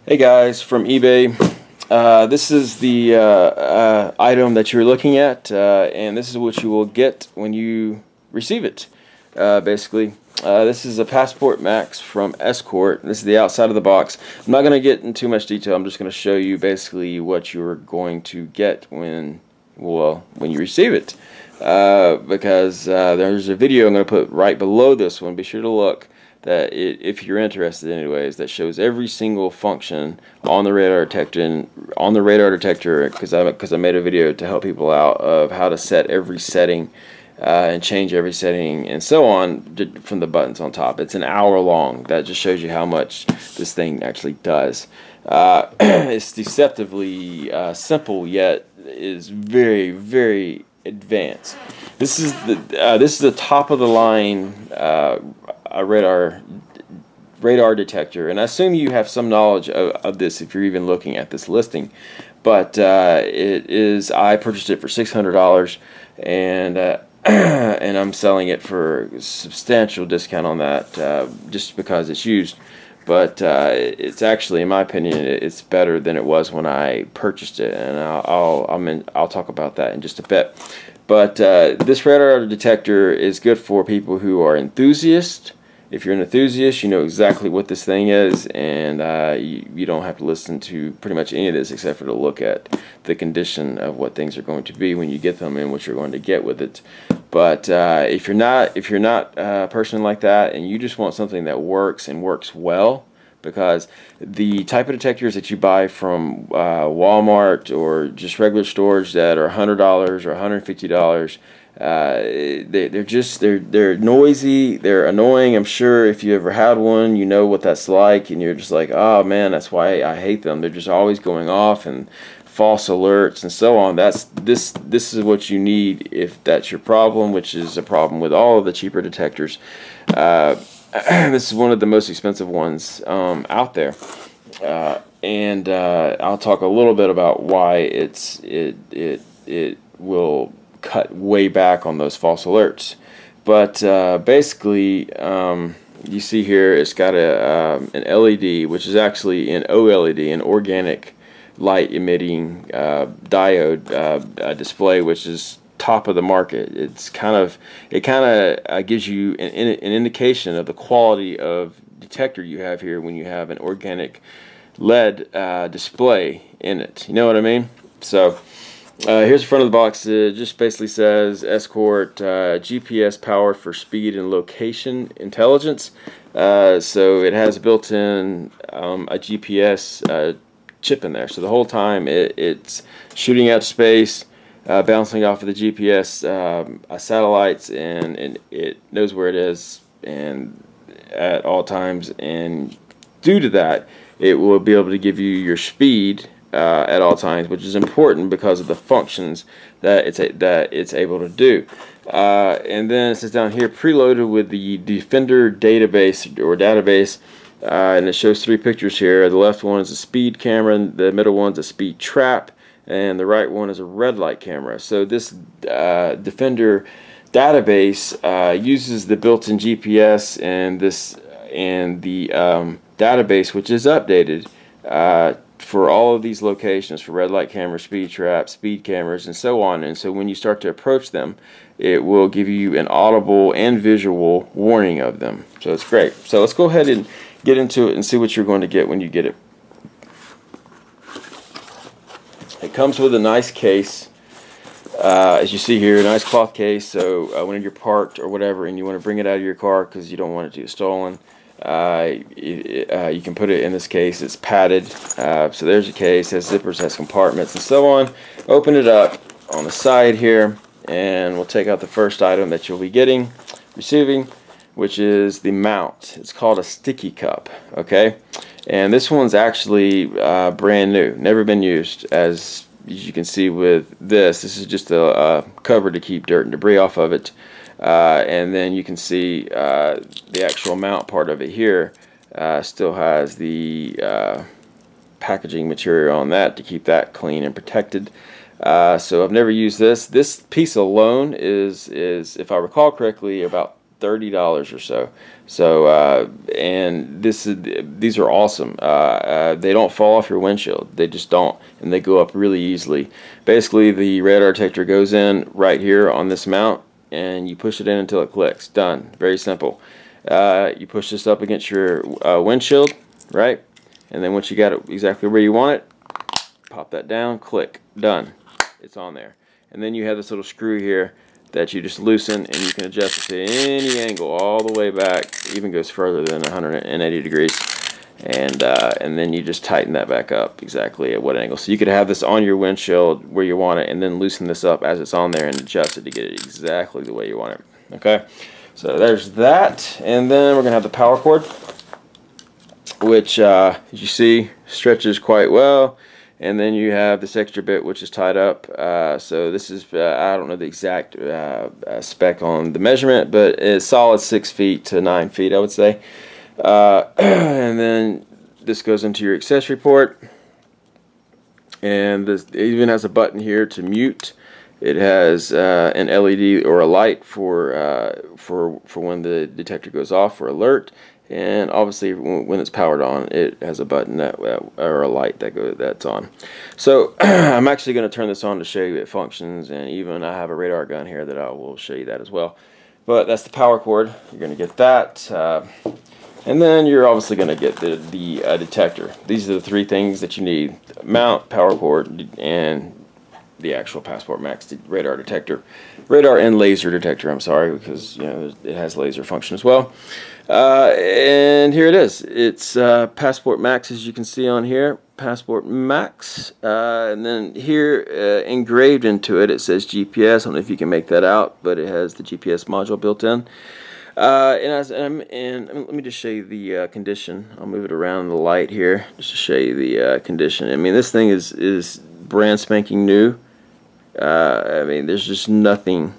Hey guys, from eBay. This is the item that you're looking at, and this is what you will get when you receive it. Basically, this is a Passport Max from Escort. This is the outside of the box. I'm not going to get into too much detail. I'm just going to show you basically what you're going to get when you receive it. Because there's a video I'm going to put right below this one. Be sure to look. That if you're interested anyways, that shows every single function on the radar detector, because I made a video to help people out of how to set every setting and change every setting and so on from the buttons on top. It's an hour long. That just shows you how much this thing actually does. It's deceptively simple, yet is very, very advanced. This is the top of the line a radar detector, and I assume you have some knowledge of this if you're even looking at this listing. But I purchased it for $600, and and I'm selling it for a substantial discount on that, just because it's used. But it's actually, in my opinion, it's better than it was when I purchased it, and I'll talk about that in just a bit. But this radar detector is good for people who are enthusiasts. If you're an enthusiast, you know exactly what this thing is, and you don't have to listen to pretty much any of this except for to look at the condition of what things are going to be when you get them and what you're going to get with it. But if you're not a person like that and you just want something that works and works well, because the type of detectors that you buy from Walmart or just regular stores that are $100 or $150, they're noisy, they're annoying. I'm sure if you ever had one, you know what that's like, and you're just like, oh man, that's why I hate them. They're just always going off and false alerts and so on. This is what you need if that's your problem, which is a problem with all of the cheaper detectors. This is one of the most expensive ones out there, and I'll talk a little bit about why it will cut way back on those false alerts. But basically, you see here it's got an LED, which is actually an OLED, an organic light emitting diode display, which is top of the market. It kind of gives you an indication of the quality of detector you have here when you have an organic LED display in it. You know what I mean? So here's the front of the box. It just basically says Escort GPS powered for speed and location intelligence. So it has built-in a GPS chip in there. So the whole time it's shooting out space, bouncing off of the GPS satellites, and it knows where it is and at all times. And due to that, it will be able to give you your speed at all times, which is important because of the functions that it's able to do. And then it says down here, preloaded with the Defender database, and it shows three pictures here. The left one is a speed camera, and the middle one's a speed trap, and the right one is a red light camera. So this Defender database uses the built-in GPS and the database, which is updated for all of these locations, for red light cameras, speed traps, speed cameras, and so on. And so when you start to approach them, it will give you an audible and visual warning of them. So it's great. So let's go ahead and get into it and see what you're going to get when you get it. It comes with a nice case, as you see here, a nice cloth case. So when you're parked or whatever and you want to bring it out of your car because you don't want it to get stolen, you can put it in this case. It's padded, so there's a case, has zippers, has compartments, and so on. Open it up on the side here, and we'll take out the first item that you'll be receiving, which is the mount. It's called a sticky cup, okay? And this one's actually brand new, never been used. As you can see with this is just a cover to keep dirt and debris off of it. And then you can see the actual mount part of it here still has the packaging material on that to keep that clean and protected. So I've never used this. This piece alone is if I recall correctly, about $30 or so. So and these are awesome. They don't fall off your windshield. They just don't, and they go up really easily. Basically, the radar detector goes in right here on this mount, and you push it in until it clicks. Done. Very simple. You push this up against your windshield, right? And then once you got it exactly where you want it, pop that down, click, done. It's on there. And then you have this little screw here that you just loosen, and you can adjust it to any angle, all the way back. It even goes further than 180 degrees. And then you just tighten that back up exactly at what angle. So you could have this on your windshield where you want it, and then loosen this up as it's on there and adjust it to get it exactly the way you want it. Okay, so there's that. And then we're gonna have the power cord, which as you see stretches quite well. And then you have this extra bit which is tied up. So this is, I don't know the exact spec on the measurement, but it's solid 6 feet to 9 feet, I would say. And then this goes into your accessory port. And this even has a button here to mute. It has an LED or a light for when the detector goes off for alert. And obviously, when it's powered on, it has a button or a light that's on. So I'm actually going to turn this on to show you it functions, and even I have a radar gun here that I will show you that as well. But that's the power cord. You're going to get that, and then you're obviously going to get the detector. These are the three things that you need: mount, power cord, and the actual Passport Max radar detector, radar and laser detector. I'm sorry, because it has laser function as well. And here it is. It's Passport Max, as you can see on here, Passport Max. And then here, engraved into it, it says GPS. I don't know if you can make that out, but it has the GPS module built in. And let me just show you the condition. I'll move it around the light here just to show you the condition. I mean, this thing is brand spanking new. I mean, there's just nothing.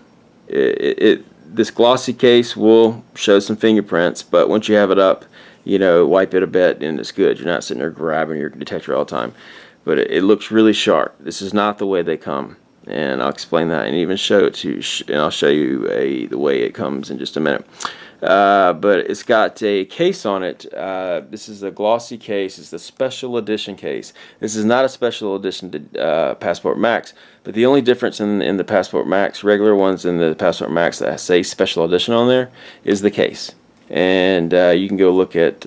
This glossy case will show some fingerprints, but once you have it up, wipe it a bit and it's good. You're not sitting there grabbing your detector all the time. But it looks really sharp. This is not the way they come, and I'll explain that and even show it to you. And I'll show you the way it comes in just a minute. But it's got a case on it. This is a glossy case. It's the special edition case. This is not a special edition to Passport Max, but the only difference in the Passport Max, regular ones in the Passport Max that say special edition on there, is the case. And you can go look at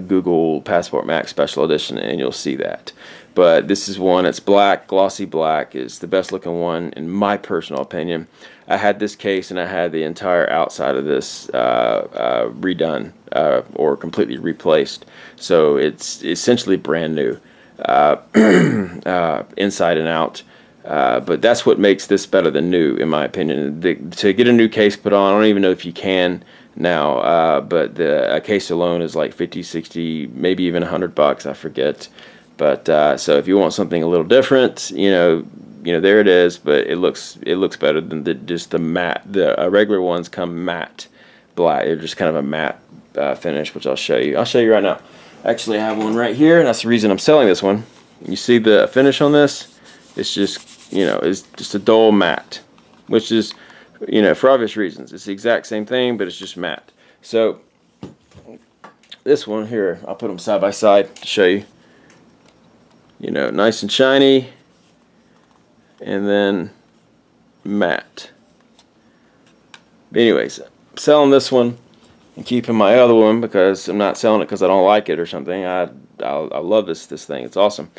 Google Passport Max Special Edition, and you'll see that. But this is one. It's black. Glossy Black is the best looking one in my personal opinion. I had this case, and I had the entire outside of this redone or completely replaced. So it's essentially brand new, inside and out. But that's what makes this better than new, in my opinion. To get a new case put on, I don't even know if you can now, but a case alone is like 50, 60, maybe even $100, I forget. But so if you want something a little different, there it is. But it looks better than just the matte. The regular ones come matte black. They're just kind of a matte finish, which I'll show you. I'll show you right now. Actually, I have one right here, and that's the reason I'm selling this one. You see the finish on this? It's just, it's just a dull matte, which is, for obvious reasons. It's the exact same thing, but it's just matte. So this one here, I'll put them side by side to show you. Nice and shiny, and then matte. But anyways, I'm selling this one and keeping my other one because I'm not selling it because I don't like it or something. I love this thing. It's awesome.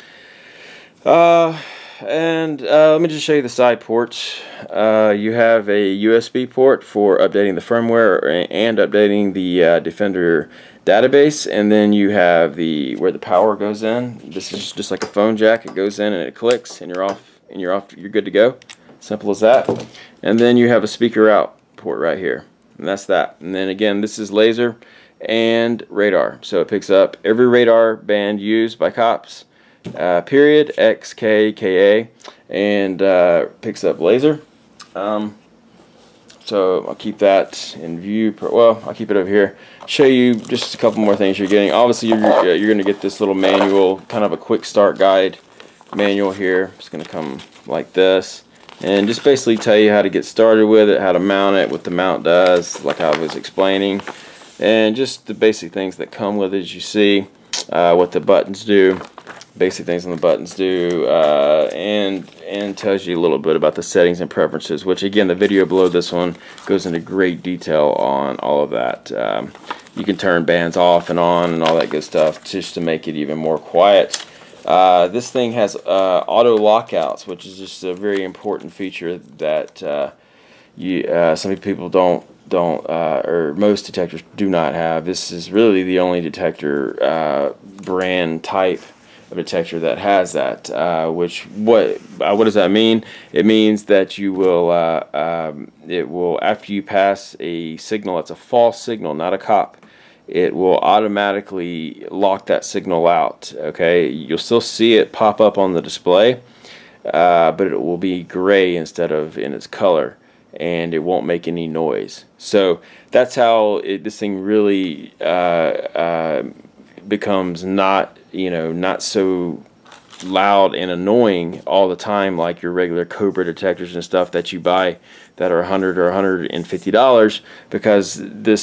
And let me just show you the side ports. You have a USB port for updating the firmware and updating the Defender database, and then you have where the power goes in. This is just like a phone jack. It goes in and it clicks, and you're off. You're good to go. Simple as that. And then you have a speaker out port right here, and that's that. And then again, this is laser and radar, so it picks up every radar band used by cops. Period, X, K, Ka, and picks up laser. So I'll keep that in view. Well, I'll keep it over here. Show you just a couple more things you're getting. Obviously, you're going to get this little manual, kind of a quick start guide manual here. It's going to come like this. and just basically tell you how to get started with it, how to mount it, what the mount does, like I was explaining, and just the basic things that come with it. As you see, what the buttons do, basic things on the buttons do, and tells you a little bit about the settings and preferences, which again, the video below this one goes into great detail on all of that. You can turn bands off and on and all that good stuff just to make it even more quiet. This thing has auto lockouts, which is just a very important feature that some people don't or most detectors do not have. This is really the only detector brand type of detector that has that. What does that mean? It means that you will it will, after you pass a signal that's a false signal, not a cop, it will automatically lock that signal out. Okay, you'll still see it pop up on the display, but it will be gray instead of in its color, and it won't make any noise. So that's how this thing really becomes not so loud and annoying all the time like your regular Cobra detectors and stuff that you buy that are $100 or $150, because this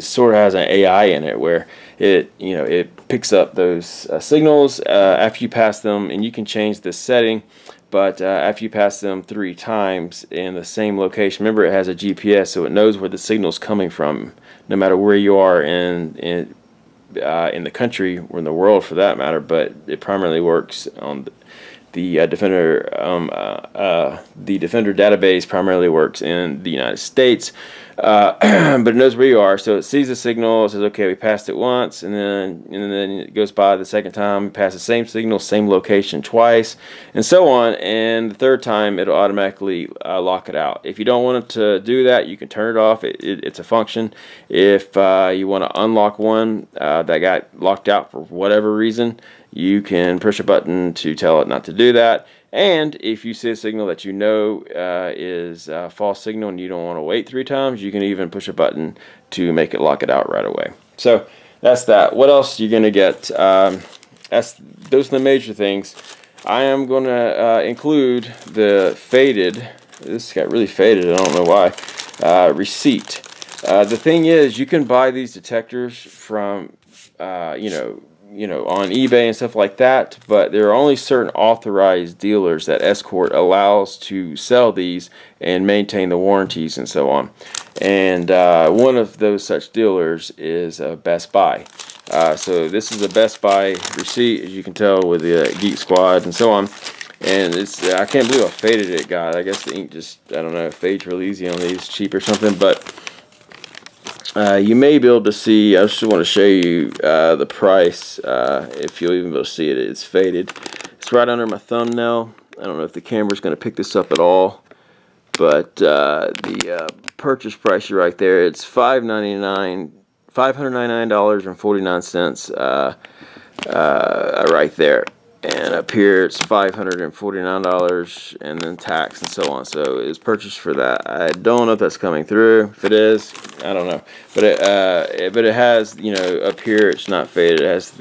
sort of has an AI in it where it picks up those signals after you pass them, and you can change this setting, but after you pass them 3 times in the same location. Remember, it has a GPS, so it knows where the signal's coming from, no matter where you are in the country or in the world for that matter, but it primarily works on the Defender. The Defender database primarily works in the United States, but it knows where you are, so it sees the signal, it says, okay, we passed it once, and then it goes by the second time, we pass the same signal, same location twice, and so on, and the third time it'll automatically lock it out. If you don't want it to do that, you can turn it off. It's a function. If you want to unlock one that got locked out for whatever reason, you can push a button to tell it not to do that. And if you see a signal that you know is a false signal and you don't want to wait 3 times, you can even push a button to make it lock it out right away. So that's that. What else you're going to get? Those are the major things. I am going to include the faded, this got really faded, I don't know why, receipt. The thing is, you can buy these detectors from on eBay and stuff like that, but there are only certain authorized dealers that Escort allows to sell these and maintain the warranties and so on. And one of those such dealers is Best Buy. So this is a Best Buy receipt, as you can tell, with the Geek Squad and so on. And I can't believe how faded it got. I guess the ink just, I don't know, fades real easy on these, cheap or something, but you may be able to see, I just want to show you the price, if you'll even be able to see it. It's faded. It's right under my thumbnail. I don't know if the camera's going to pick this up at all, but the purchase price right there, it's $599.49 right there. And up here it's $549 and then tax and so on. So it's purchased for that. I don't know if that's coming through. If it is, I don't know. But it has, up here it's not faded. It has,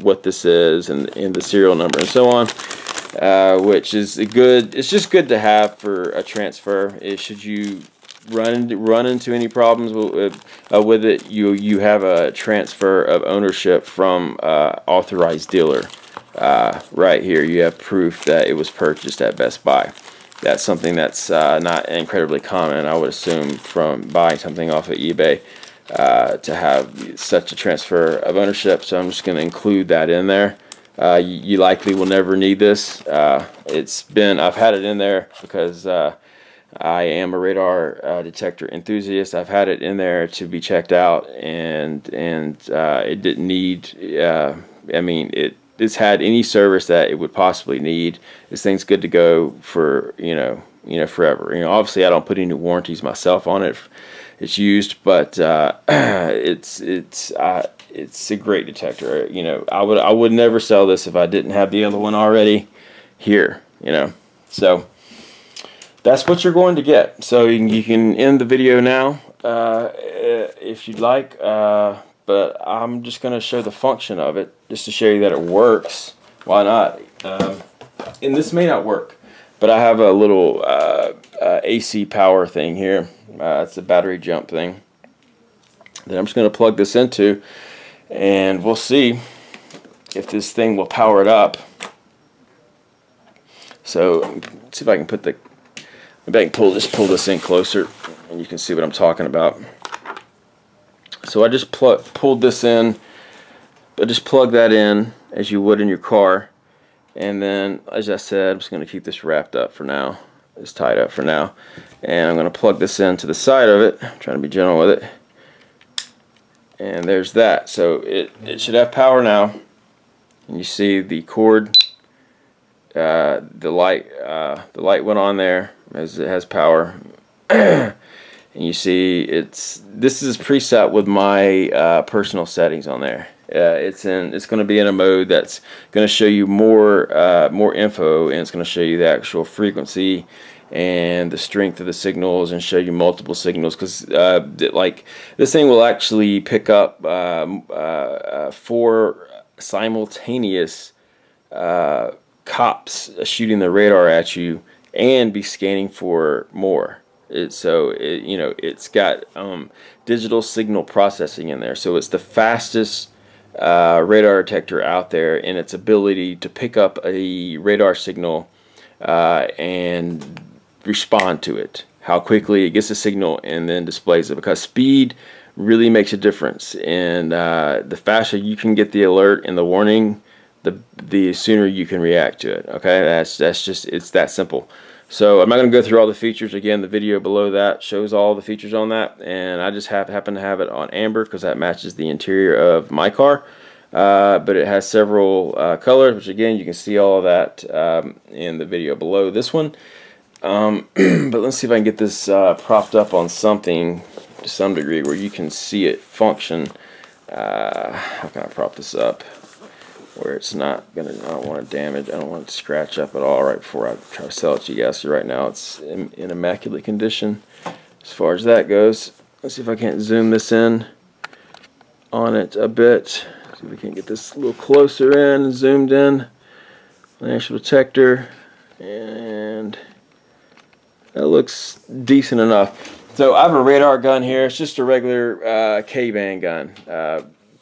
what this is and the serial number and so on, which is good. It's just good to have for a transfer. Should you run into any problems with it, you have a transfer of ownership from authorized dealer. Right here you have proof that it was purchased at Best Buy. That's something that's not incredibly common, I would assume, from buying something off of eBay, to have such a transfer of ownership. So I'm just going to include that in there. You likely will never need this. I've had it in there because I am a radar detector enthusiast. I've had it in there to be checked out, and it didn't need, it's had any service that it would possibly need. This thing's good to go for forever. Obviously I don't put any warranties myself on it. It's used, but it's a great detector. I would never sell this if I didn't have the other one already here. So that's what you're going to get. So you can end the video now if you'd like. But I'm just going to show the function of it, just to show you that it works. Why not? And this may not work. But I have a little AC power thing here. It's a battery jump thing that I'm just going to plug this into, and we'll see if this thing will power it up. So let's see if I can put the, maybe I can pull this in closer, and you can see what I'm talking about. So I just pulled this in, but just plug that in as you would in your car, and then, as I said, I'm just going to keep this wrapped up for now. It's tied up for now, and I'm going to plug this into the side of it. I'm trying to be gentle with it, and there's that. So it should have power now, and you see the cord, the light went on there as it has power. And you see this is preset with my personal settings on there. It's going to be in a mode that's going to show you more info, and it's going to show you the actual frequency and the strength of the signals, and show you multiple signals, because like this thing will actually pick up 4 simultaneous cops shooting the radar at you and be scanning for more. It's got digital signal processing in there, so it's the fastest radar detector out there in its ability to pick up a radar signal and respond to it, how quickly it gets a signal and then displays it, because speed really makes a difference. And the faster you can get the alert and the warning, the sooner you can react to it. Okay, that's just, it's that simple. So I'm not going to go through all the features again. The video below that shows all the features on that, and I just happen to have it on amber because that matches the interior of my car. But it has several colors, which again you can see all of that in the video below this one. But let's see if I can get this propped up on something to some degree where you can see it function. How can I prop this up where it's not gonna, I don't want to damage, I don't want it to scratch up at all right before I try to sell it to you guys. So right now it's in immaculate condition as far as that goes. Let's see if I can't zoom this in on it a bit. See if we can get this a little closer in, zoomed in, the actual detector, and that looks decent enough. So I have a radar gun here. It's just a regular K-band gun,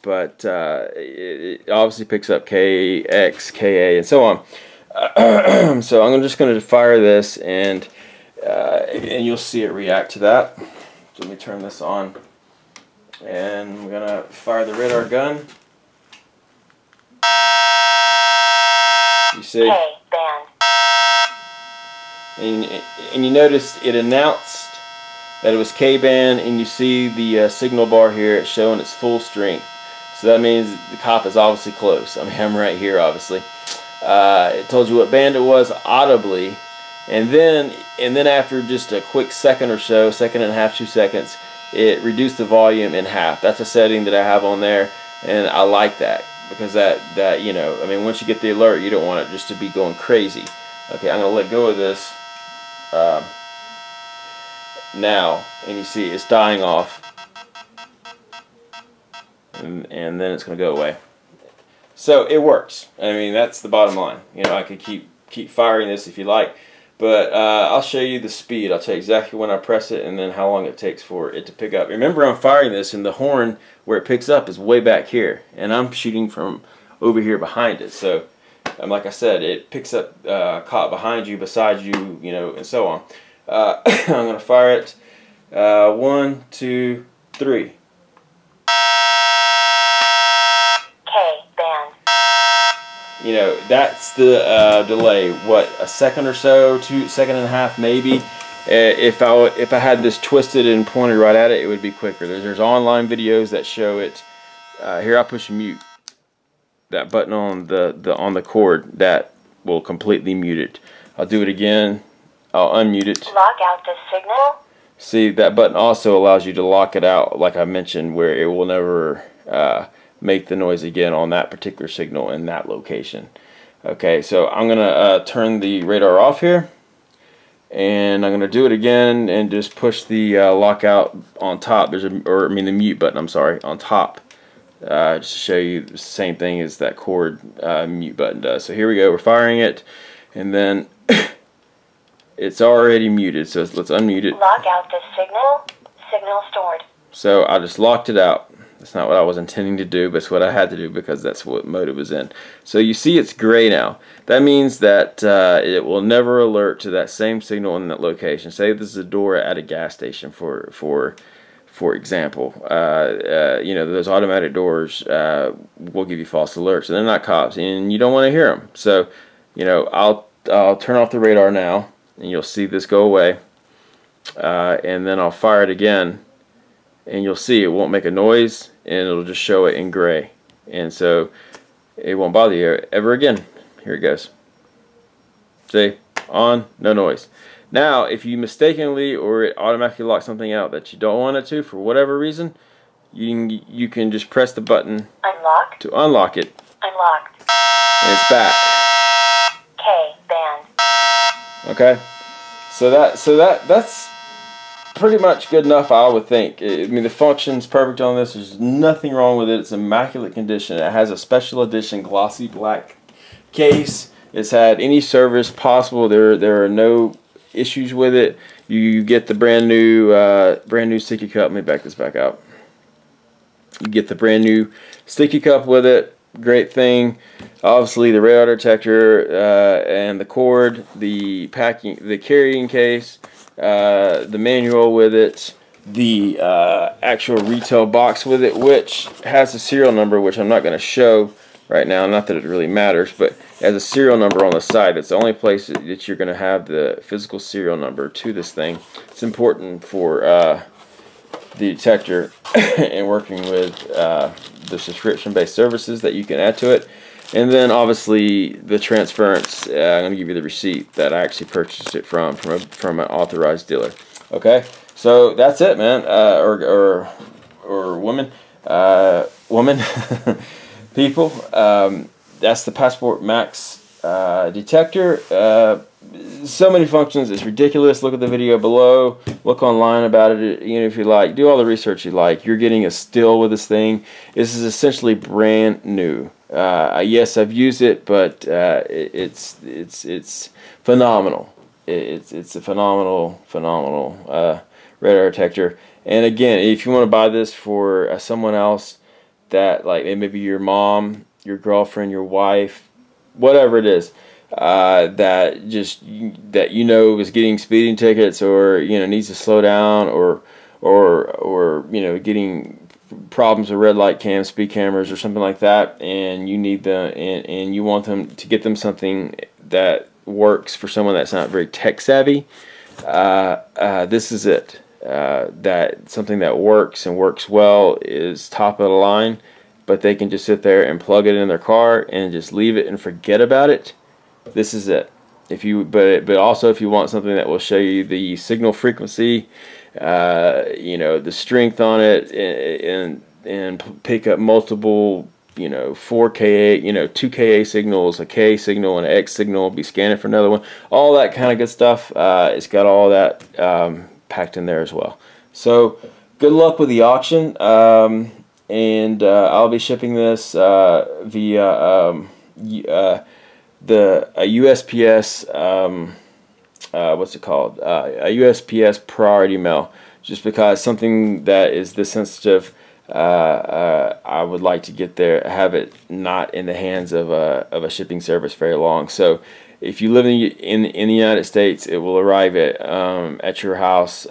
but it obviously picks up K, X, Ka, and so on. So I'm just going to fire this, and you'll see it react to that. So let me turn this on, and I'm going to fire the radar gun. You see? And you notice it announced that it was K-band, and you see the signal bar here, it's showing its full strength. So that means the cop is obviously close. I mean, I'm right here, obviously. It told you what band it was audibly, and then after just a quick second or so, second and a half, 2 seconds, it reduced the volume in half. That's a setting that I have on there, and I like that, because that you know, I mean, once you get the alert, you don't want it just to be going crazy. Okay, I'm gonna let go of this now, and you see it's dying off, and then it's gonna go away. So it works. I mean, that's the bottom line. You know, I could keep firing this if you like, but I'll show you the speed. I'll tell you exactly when I press it, and then how long it takes for it to pick up. Remember, I'm firing this, and the horn where it picks up is way back here, and I'm shooting from over here behind it. So like I said, it picks up caught behind you, beside you, you know, and so on. I'm going to fire it. 1, 2, 3. K-band. You know, that's the delay. What, a second or so, 2 seconds and a half maybe. If I had this twisted and pointed right at it, it would be quicker. There's online videos that show it. Here, I'll push mute. That button on the cord, that will completely mute it. I'll do it again. I'll unmute it. Lock out the signal. See, that button also allows you to lock it out, like I mentioned, where it will never make the noise again on that particular signal in that location. Okay, so I'm gonna turn the radar off here, and I'm gonna do it again and just push the lockout on top. The mute button, I'm sorry, on top. Just to show you the same thing as that cord mute button does. So here we go, we're firing it, and then it's already muted, so let's unmute it. Lock out the signal. Signal stored. So I just locked it out. That's not what I was intending to do, but it's what I had to do because that's what mode it was in. So you see it's gray now. That means that it will never alert to that same signal in that location. Say this is a door at a gas station, for example. You know, those automatic doors will give you false alerts, and they're not cops, and you don't want to hear them. So, you know, I'll turn off the radar now, and you'll see this go away, and then I'll fire it again, and you'll see it won't make a noise, and it'll just show it in gray, and so it won't bother you ever again. Here it goes. See, on, no noise. Now, if you mistakenly or it automatically locks something out that you don't want it to for whatever reason, you can just press the button Unlock to unlock it, Unlocked. and it's back. K band. Okay, so that's pretty much good enough, I would think. I mean, the function's perfect on this. There's nothing wrong with it. It's immaculate condition. It has a special edition glossy black case. It's had any service possible. There are no issues with it. You get the brand new sticky cup. Let me back this back out. You get the brand new sticky cup with it. Great thing. Obviously, the radar detector and the cord, the packing, the carrying case, the manual with it, the actual retail box with it, which has a serial number, which I'm not going to show right now. Not that it really matters, but it has a serial number on the side. It's the only place that you're going to have the physical serial number to this thing. It's important for the detector and working with the subscription-based services that you can add to it. And then obviously the transference, I'm going to give you the receipt that I actually purchased it from an authorized dealer. Okay, so that's it, man, or woman, people. That's the Passport Max detector. So many functions, it's ridiculous. Look at the video below. Look online about it, you know, if you like. Do all the research you like. You're getting a steal with this thing. This is essentially brand new. Yes, I've used it, but it's phenomenal. It's a phenomenal radar detector. And again, if you want to buy this for someone else, that like maybe your mom, your girlfriend, your wife, whatever it is, that you know is getting speeding tickets, or you know needs to slow down, or you know getting problems with red light cams, speed cameras, or something like that, and you need and you want them to get them something that works for someone that's not very tech savvy. This is it. That something that works and works well is top of the line, but they can just sit there and plug it in their car and just leave it and forget about it. This is it. If you, but also if you want something that will show you the signal frequency, you know, the strength on it, and pick up multiple, you know, 4K, you know, 2Ka signals, a K signal, and an X signal, be scanning for another one, all that kind of good stuff. It's got all that packed in there as well. So good luck with the auction, and I'll be shipping this via the USPS, what's it called? A USPS priority mail, just because something that is this sensitive, I would like to get there, have it not in the hands of a shipping service very long. So if you live in the United States, it will arrive at your house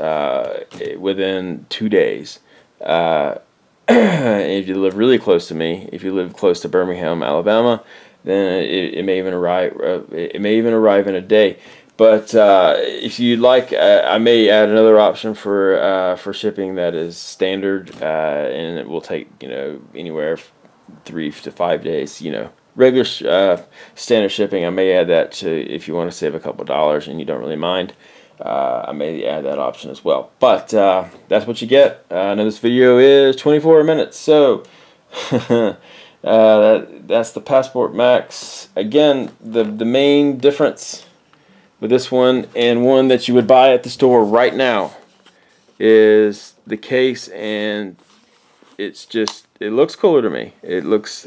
within 2 days. If you live really close to me, if you live close to Birmingham, Alabama, then it may even arrive. It may even arrive in a day. But if you'd like, I may add another option for shipping that is standard, and it will take, you know, anywhere 3 to 5 days. You know, regular standard shipping. I may add that to, if you want to save a couple dollars and you don't really mind. I may add that option as well. But that's what you get. I know this video is 24 minutes, so that's the Passport Max. Again, the main difference with this one and one that you would buy at the store right now is the case, and it's just, it looks cooler to me. It looks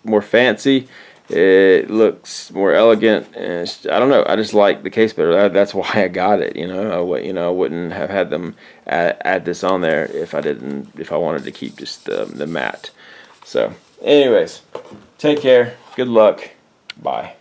more fancy. It looks more elegant, and I don't know. I just like the case better. That's why I got it. I wouldn't have had them add this on there if I wanted to keep just the matte. So, anyways, take care. Good luck. Bye.